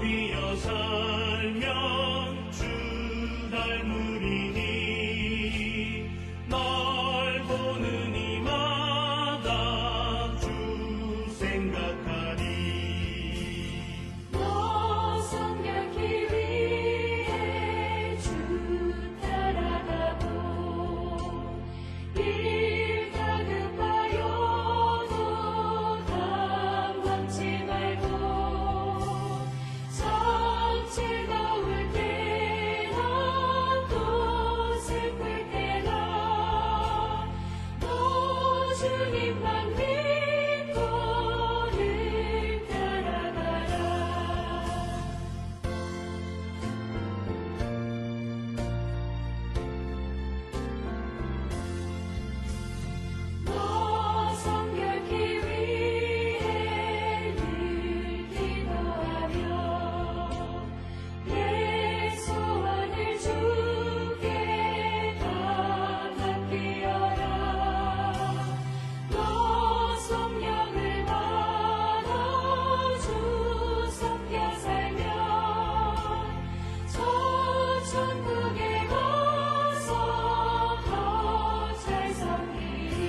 뛰어 살면 주 닮으리니 날 보는 이마다 주 생각하리. 너 성결케 위해 주 따라가고 일 다급하여도 당황치 말고 즐거울 때나 또 슬플 때나 너 주님만 믿고 늘 따라가라. 너 성결케 위해 늘 기도하며 내 소원을 주께 다 맡기어라. 너 성령을 받아 주 섬겨 살면 저 천국에 가서 더 잘 섬기리.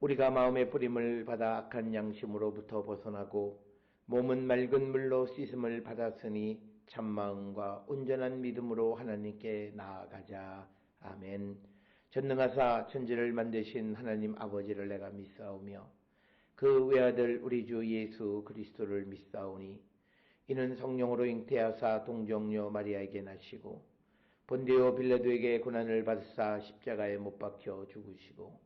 우리가 마음의 뿌림을 받아 악한 양심으로부터 벗어나고 몸은 맑은 물로 씻음을 받았으니 참마음과 온전한 믿음으로 하나님께 나아가자. 아멘. 전능하사 천지를 만드신 하나님 아버지를 내가 믿사오며 그 외아들 우리 주 예수 그리스도를 믿사오니 이는 성령으로 잉태하사 동정녀 마리아에게 나시고 본디오 빌라도에게 고난을 받으사 십자가에 못 박혀 죽으시고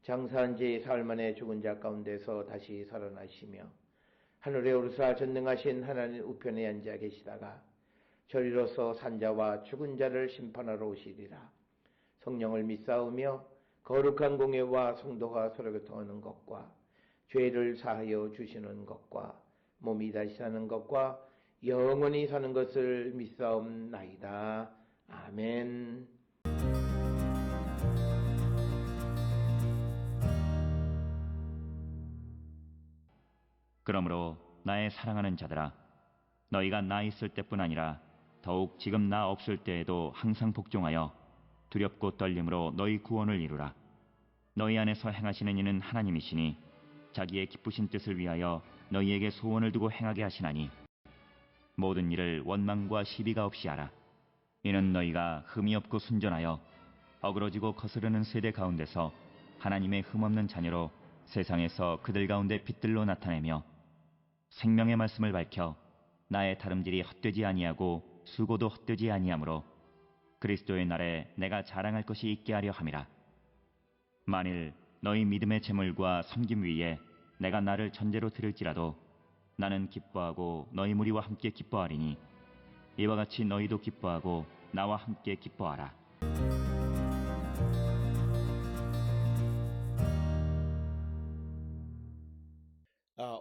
장사한 지 사흘 만에 죽은 자 가운데서 다시 살아나시며 하늘에 오르사 전능하신 하나님 우편에 앉아 계시다가 저리로서 산자와 죽은 자를 심판하러 오시리라. 성령을 믿사오며 거룩한 공예와 성도가 서로 교통하는 것과 죄를 사하여 주시는 것과 몸이 다시 사는 것과 영원히 사는 것을 믿사옵나이다. 아멘. 그러므로 나의 사랑하는 자들아, 너희가 나 있을 때뿐 아니라 더욱 지금 나 없을 때에도 항상 복종하여 두렵고 떨림으로 너희 구원을 이루라. 너희 안에서 행하시는 이는 하나님이시니 자기의 기쁘신 뜻을 위하여 너희에게 소원을 두고 행하게 하시나니 모든 일을 원망과 시비가 없이 하라. 이는 너희가 흠이 없고 순전하여 어그러지고 거스르는 세대 가운데서 하나님의 흠없는 자녀로 세상에서 그들 가운데 빛들로 나타내며 생명의 말씀을 밝혀 나의 다름질이 헛되지 아니하고 수고도 헛되지 아니하므로 그리스도의 날에 내가 자랑할 것이 있게 하려 함이라. 만일 너희 믿음의 재물과 섬김 위에 내가 나를 전제로 드릴지라도 나는 기뻐하고 너희 무리와 함께 기뻐하리니 이와 같이 너희도 기뻐하고 나와 함께 기뻐하라.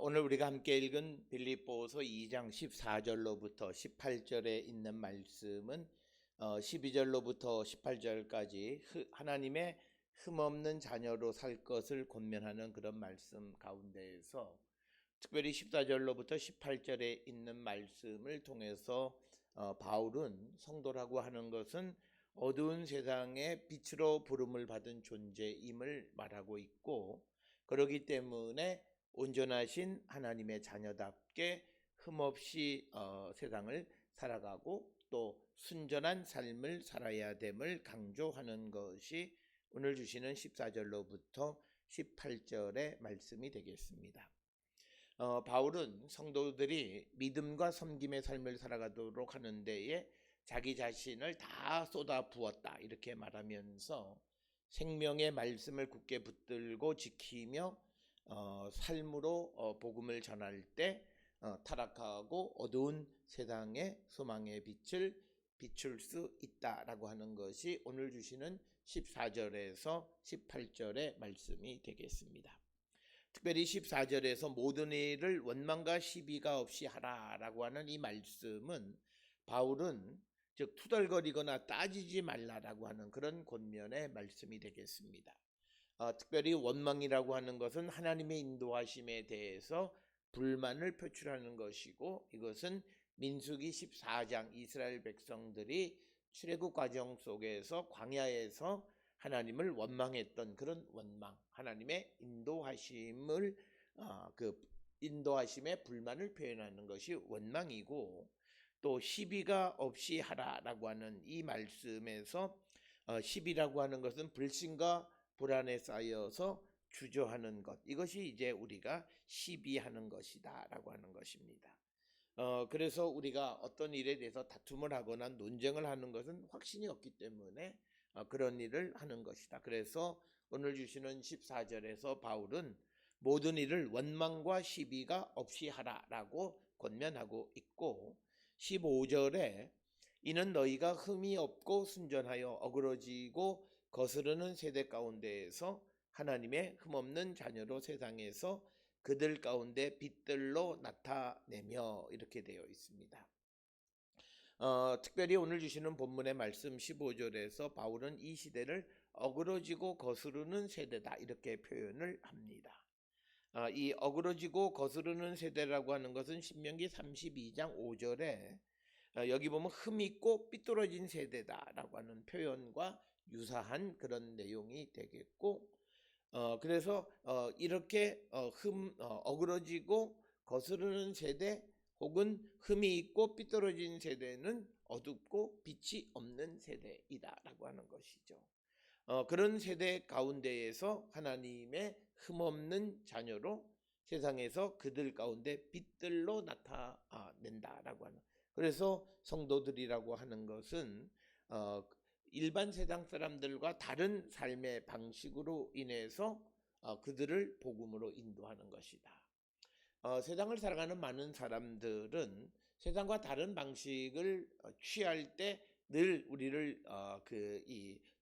오늘 우리가 함께 읽은 빌립보서 2장 14절로부터 18절에 있는 말씀은 12절로부터 18절까지 하나님의 흠없는 자녀로 살 것을 권면하는 그런 말씀 가운데에서 특별히 14절로부터 18절에 있는 말씀을 통해서 바울은 성도라고 하는 것은 어두운 세상의 빛으로 부름을 받은 존재임을 말하고 있고, 그렇기 때문에 온전하신 하나님의 자녀답게 흠없이 세상을 살아가고 또 순전한 삶을 살아야 됨을 강조하는 것이 오늘 주시는 14절로부터 18절의 말씀이 되겠습니다. 바울은 성도들이 믿음과 섬김의 삶을 살아가도록 하는 데에 자기 자신을 다 쏟아 부었다 이렇게 말하면서 생명의 말씀을 굳게 붙들고 지키며 삶으로 복음을 전할 때 타락하고 어두운 세상의 소망의 빛을 비출 수 있다라고 하는 것이 오늘 주시는 14절에서 18절의 말씀이 되겠습니다. 특별히 14절에서 모든 일을 원망과 시비가 없이 하라라고 하는 이 말씀은 바울은 즉 투덜거리거나 따지지 말라라고 하는 그런 권면의 말씀이 되겠습니다. 특별히 원망이라고 하는 것은 하나님의 인도하심에 대해서 불만을 표출하는 것이고, 이것은 민수기 14장 이스라엘 백성들이 출애굽 과정 속에서 광야에서 하나님을 원망했던 그런 원망, 하나님의 인도하심을 인도하심에 불만을 표현하는 것이 원망이고, 또 시비가 없이 하라라고 하는 이 말씀에서 시비라고 하는 것은 불신과 불안에 쌓여서 주저하는 것, 이것이 이제 우리가 시비하는 것이다라고 하는 것입니다. 그래서 우리가 어떤 일에 대해서 다툼을 하거나 논쟁을 하는 것은 확신이 없기 때문에 그런 일을 하는 것이다. 그래서 오늘 주시는 14절에서 바울은 모든 일을 원망과 시비가 없이 하라라고 권면하고 있고, 15절에 이는 너희가 흠이 없고 순전하여 어그러지고 거스르는 세대 가운데에서 하나님의 흠없는 자녀로 세상에서 그들 가운데 빛들로 나타내며 이렇게 되어 있습니다. 특별히 오늘 주시는 본문의 말씀 15절에서 바울은 이 시대를 어그러지고 거스르는 세대다 이렇게 표현을 합니다. 이 어그러지고 거스르는 세대라고 하는 것은 신명기 32장 5절에 여기 보면 흠 있고 삐뚤어진 세대다라고 하는 표현과 유사한 그런 내용이 되겠고, 그래서 이렇게 어그러지고 거스르는 세대 혹은 흠이 있고 삐뚤어진 세대는 어둡고 빛이 없는 세대이다라고 하는 것이죠. 그런 세대 가운데에서 하나님의 흠없는 자녀로 세상에서 그들 가운데 빛들로 나타낸다라고 하는, 그래서 성도들이라고 하는 것은 일반 세상 사람들과 다른 삶의 방식으로 인해서 그들을 복음으로 인도하는 것이다. 세상을 살아가는 많은 사람들은 세상과 다른 방식을 취할 때 늘 우리를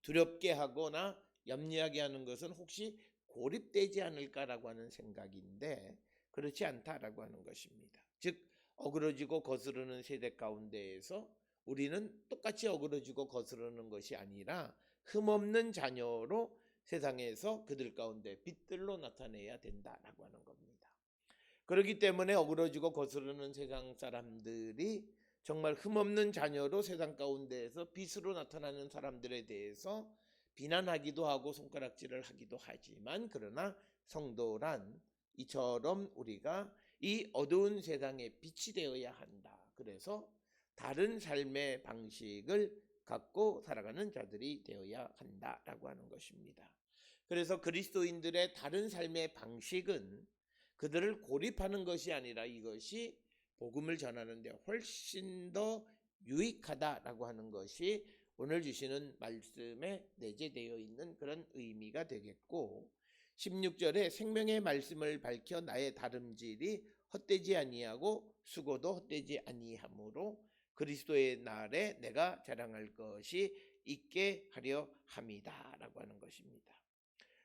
두렵게 하거나 염려하게 하는 것은 혹시 고립되지 않을까라고 하는 생각인데, 그렇지 않다라고 하는 것입니다. 즉 어그러지고 거스르는 세대 가운데에서 우리는 똑같이 어그러지고 거스르는 것이 아니라 흠없는 자녀로 세상에서 그들 가운데 빛들로 나타내야 된다라고 하는 겁니다. 그렇기 때문에 어그러지고 거스르는 세상 사람들이 정말 흠없는 자녀로 세상 가운데에서 빛으로 나타나는 사람들에 대해서 비난하기도 하고 손가락질을 하기도 하지만, 그러나 성도란 이처럼 우리가 이 어두운 세상에 빛이 되어야 한다. 그래서 다른 삶의 방식을 갖고 살아가는 자들이 되어야 한다라고 하는 것입니다. 그래서 그리스도인들의 다른 삶의 방식은 그들을 고립하는 것이 아니라 이것이 복음을 전하는 데 훨씬 더 유익하다라고 하는 것이 오늘 주시는 말씀에 내재되어 있는 그런 의미가 되겠고, 16절에 생명의 말씀을 밝혀 나의 다름질이 헛되지 아니하고 수고도 헛되지 아니하므로 그리스도의 날에 내가 자랑할 것이 있게 하려 함이다 라고 하는 것입니다.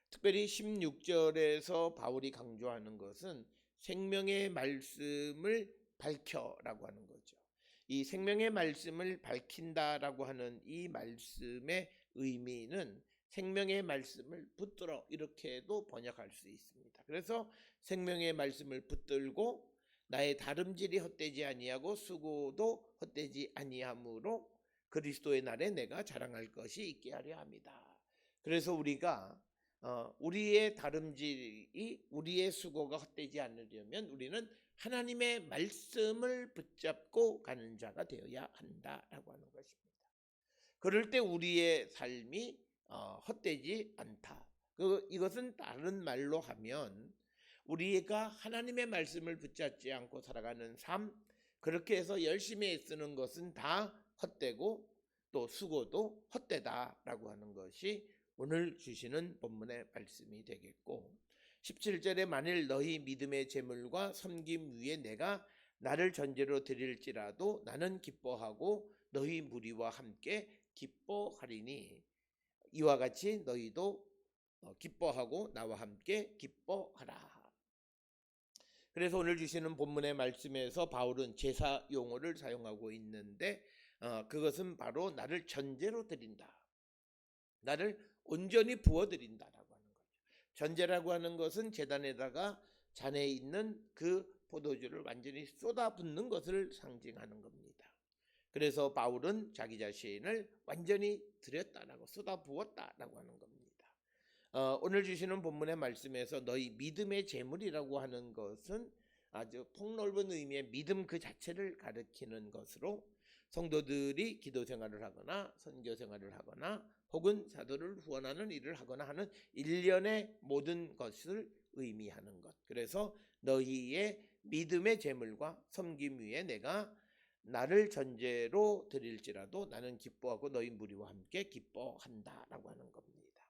특별히 16절에서 바울이 강조하는 것은 생명의 말씀을 밝혀라고 하는 거죠. 이 생명의 말씀을 밝힌다라고 하는 이 말씀의 의미는 생명의 말씀을 붙들어 이렇게도 번역할 수 있습니다. 그래서 생명의 말씀을 붙들고 나의 다름질이 헛되지 아니하고 수고도 헛되지 아니하므로 그리스도의 날에 내가 자랑할 것이 있게 하려 합니다. 그래서 우리가 우리의 다름질이, 우리의 수고가 헛되지 않으려면 우리는 하나님의 말씀을 붙잡고 가는 자가 되어야 한다라고 하는 것입니다. 그럴 때 우리의 삶이 헛되지 않다. 이것은 다른 말로 하면 우리가 하나님의 말씀을 붙잡지 않고 살아가는 삶, 그렇게 해서 열심히 애쓰는 것은 다 헛되고 또 수고도 헛되다라고 하는 것이 오늘 주시는 본문의 말씀이 되겠고, 17절에 만일 너희 믿음의 재물과 섬김 위에 내가 나를 전제로 드릴지라도 나는 기뻐하고 너희 무리와 함께 기뻐하리니 이와 같이 너희도 기뻐하고 나와 함께 기뻐하라. 그래서 오늘 주시는 본문의 말씀에서 바울은 제사 용어를 사용하고 있는데 그것은 바로 나를 전제로 드린다, 나를 온전히 부어드린다라고 하는 거죠. 전제라고 하는 것은 제단에다가 잔에 있는 그 포도주를 완전히 쏟아붓는 것을 상징하는 겁니다. 그래서 바울은 자기 자신을 완전히 드렸다라고, 쏟아부었다라고 하는 겁니다. 오늘 주시는 본문의 말씀에서 너희 믿음의 재물이라고 하는 것은 아주 폭넓은 의미의 믿음 그 자체를 가리키는 것으로, 성도들이 기도 생활을 하거나 선교 생활을 하거나 혹은 사도를 후원하는 일을 하거나 하는 일련의 모든 것을 의미하는 것. 그래서 너희의 믿음의 재물과 섬김 위에 내가 나를 전제로 드릴지라도 나는 기뻐하고 너희 무리와 함께 기뻐한다라고 하는 겁니다.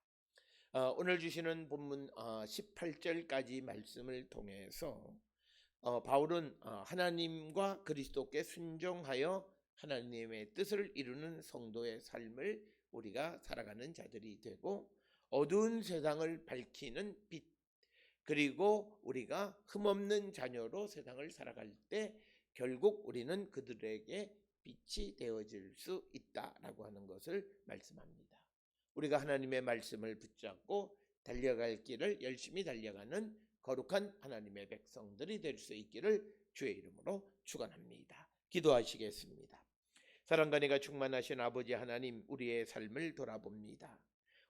오늘 주시는 본문 18절까지 말씀을 통해서 바울은 하나님과 그리스도께 순종하여 하나님의 뜻을 이루는 성도의 삶을 우리가 살아가는 자들이 되고, 어두운 세상을 밝히는 빛, 그리고 우리가 흠없는 자녀로 세상을 살아갈 때 결국 우리는 그들에게 빛이 되어질 수 있다라고 하는 것을 말씀합니다. 우리가 하나님의 말씀을 붙잡고 달려갈 길을 열심히 달려가는 거룩한 하나님의 백성들이 될 수 있기를 주의 이름으로 축원합니다. 기도하시겠습니다. 사랑과 은혜가 충만하신 아버지 하나님, 우리의 삶을 돌아봅니다.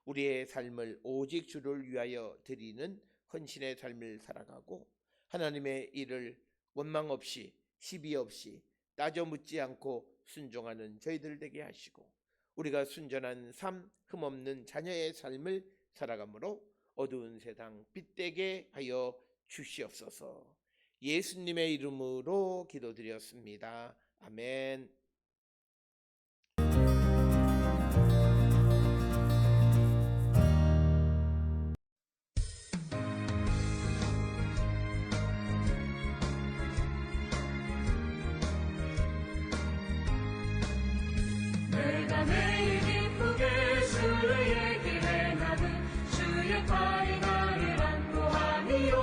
우리의 삶을 오직 주를 위하여 드리는 헌신의 삶을 살아가고 하나님의 일을 원망 없이 시비 없이 따져 묻지 않고 순종하는 저희들 되게 하시고, 우리가 순전한 삶, 흠없는 자녀의 삶을 살아가므로 어두운 세상 빛되게 하여 주시옵소서. 예수님의 이름으로 기도드렸습니다. 아멘. 내가 매일 기쁘게 주의 길에 나는 주의 팔이 나를 안고 하니요.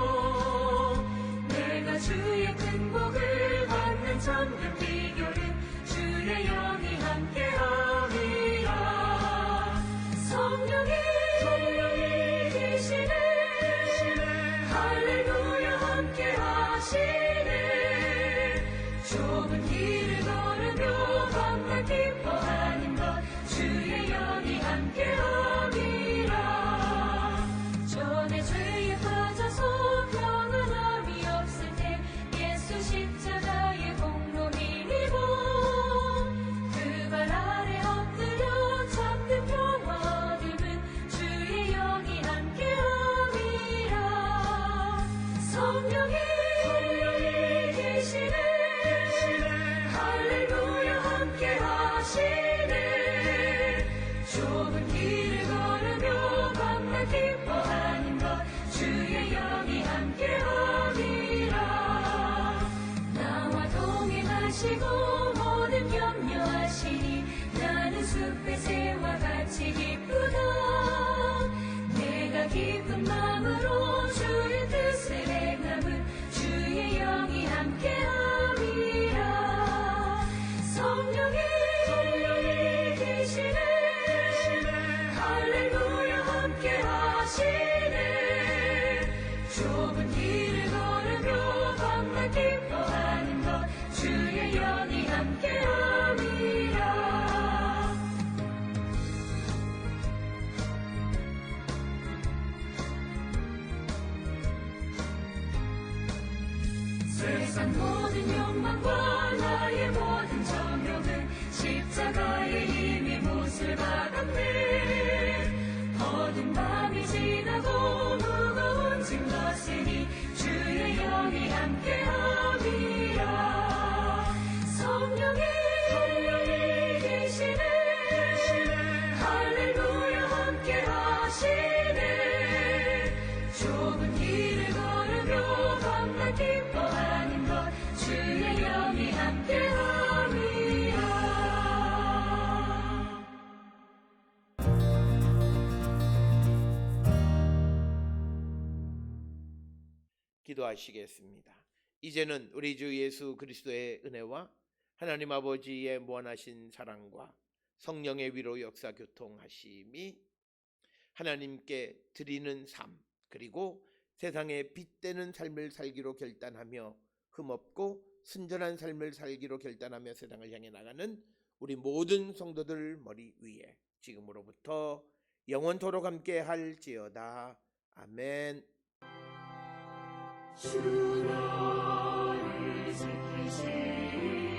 내가 주의 큰 복을 받는 참된 비결은 주의 영이 함께함이라. 성령이 계시네, 할렐루야 함께하시네. 좁은 길을 걸으며 밤낮 기뻐하는 것 주의 영이 함께함이라. 전에 죄에 빠져서 평안함이 없을 때 예수 십자가의 공로 힘입어 그 발 아래 엎드려 참된 평화 얻음은 주의 영이 함께함이라. 성령이 계시네, 할렐루야 함께하시네. 좁은 길을 걸으며 밤낮 기뻐하는 것 주의 영이 함께함이라. 나와 동행하시고 모든 염려하시니 나는 숲의 새와 같이 기쁘다. 내가 기쁜 마음으로 주의 뜻을 행함은 주의 영이 함께함이라. 성령이 계시네, 할렐루야 함께하시네. 좁은 길을 걸으며 밤낮 기뻐하시네. 한 모든 욕망과 나의 모든 정욕은 십자가에 이미 못을 박았네. 어두운 밤이 지나고 무거운 짐 졌으니 주의 영이 함께함이라. 성령이 계시네. 할렐루야 함께하시네. 좁은 길을 걸으며 밤낮 기뻐하는 것 주의 영이 함께함이라. 기도하시겠습니다. 이제는 우리 주 예수 그리스도의 은혜와 하나님 아버지의 무한하신 사랑과 성령의 위로 역사 교통하심이 하나님께 드리는 삶, 그리고 세상에 빛되는 삶을 살기로 결단하며 흠없고 순전한 삶을 살기로 결단하며 세상을 향해 나가는 우리 모든 성도들 머리 위에 지금으로부터 영원토록 함께 할지어다. 아멘. 주 너를 지키시리.